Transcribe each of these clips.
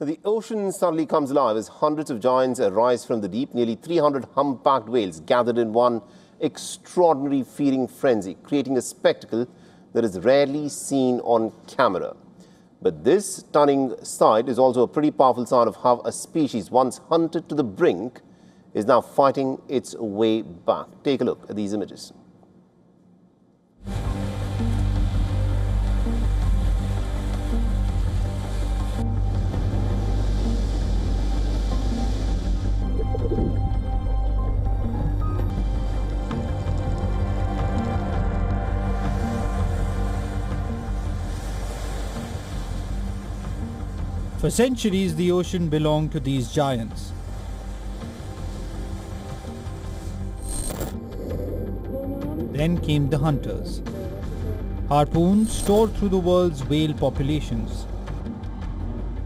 The ocean suddenly comes alive as hundreds of giants arise from the deep. Nearly 300 humpbacked whales gathered in one extraordinary feeding frenzy, creating a spectacle that is rarely seen on camera. But this stunning sight is also a pretty powerful sign of how a species once hunted to the brink is now fighting its way back. Take a look at these images. For centuries, the ocean belonged to these giants. Then came the hunters. Harpoons tore through the world's whale populations.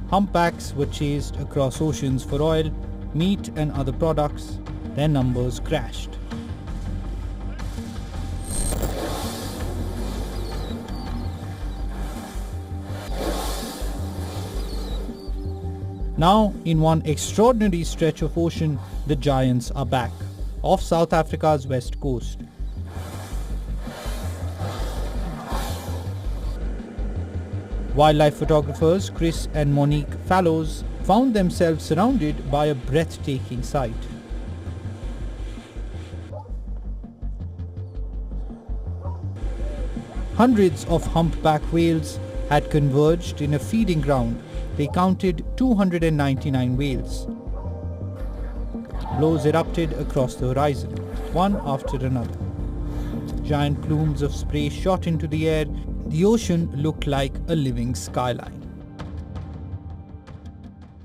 Humpbacks were chased across oceans for oil, meat and other products. Their numbers crashed. Now, in one extraordinary stretch of ocean, the giants are back, off South Africa's west coast. Wildlife photographers Chris and Monique Fallows found themselves surrounded by a breathtaking sight. Hundreds of humpback whales had converged in a feeding ground. They counted 299 whales. Blows erupted across the horizon, one after another. Giant plumes of spray shot into the air. The ocean looked like a living skyline.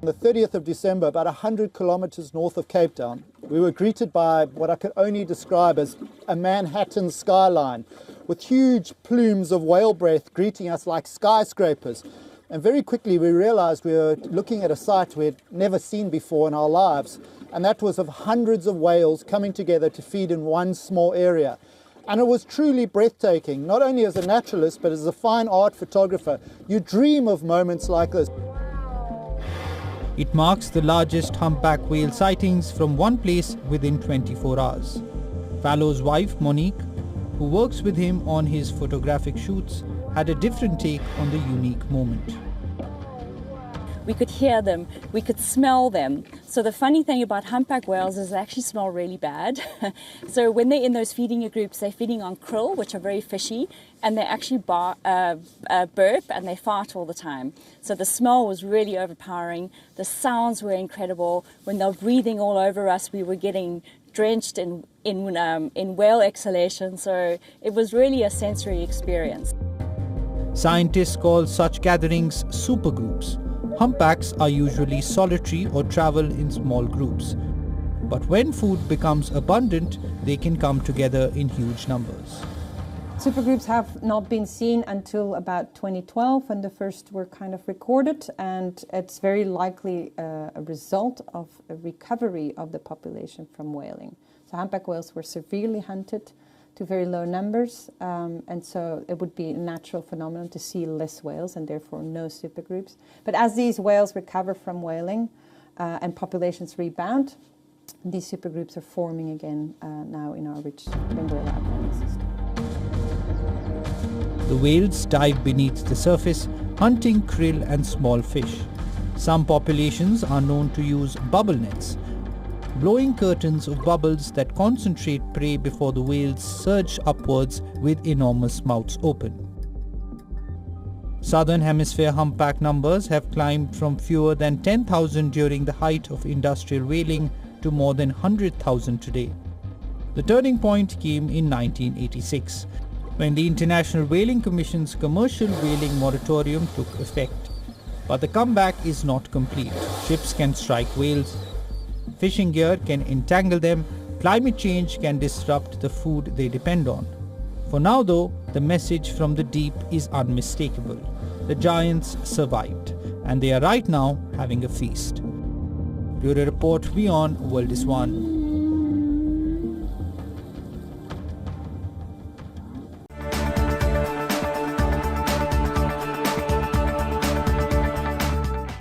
On the 30th of December, about 100 kilometers north of Cape Town, we were greeted by what I could only describe as a Manhattan skyline, with huge plumes of whale breath greeting us like skyscrapers. And very quickly we realized we were looking at a sight we had never seen before in our lives, and that was of hundreds of whales coming together to feed in one small area. And it was truly breathtaking, not only as a naturalist, but as a fine art photographer. You dream of moments like this. It marks the largest humpback whale sightings from one place within 24 hours. Fallow's wife, Monique, who works with him on his photographic shoots, had a different take on the unique moment. We could hear them, we could smell them. So the funny thing about humpback whales is they actually smell really bad. So when they're in those feeding groups, they're feeding on krill, which are very fishy, and they actually burp and they fart all the time. So the smell was really overpowering. The sounds were incredible. When they were breathing all over us, we were getting drenched in whale exhalation. So it was really a sensory experience. Scientists call such gatherings supergroups. Humpbacks are usually solitary or travel in small groups. But when food becomes abundant, they can come together in huge numbers. Supergroups have not been seen until about 2012 when the first were kind of recorded, and it's very likely a result of a recovery of the population from whaling. So humpback whales were severely hunted to very low numbers, and so it would be a natural phenomenon to see less whales and therefore no supergroups. But as these whales recover from whaling and populations rebound, these supergroups are forming again now in our rich Benguela aquatic system. The whales dive beneath the surface, hunting krill and small fish. Some populations are known to use bubble nets, blowing curtains of bubbles that concentrate prey before the whales surge upwards with enormous mouths open. Southern Hemisphere humpback numbers have climbed from fewer than 10,000 during the height of industrial whaling to more than 100,000 today. The turning point came in 1986, when the International Whaling Commission's commercial whaling moratorium took effect. But the comeback is not complete. Ships can strike whales, fishing gear can entangle them, climate change can disrupt the food they depend on. For now though, the message from the deep is unmistakable. The giants survived, and they are right now having a feast. Bureau Report, WION World is One.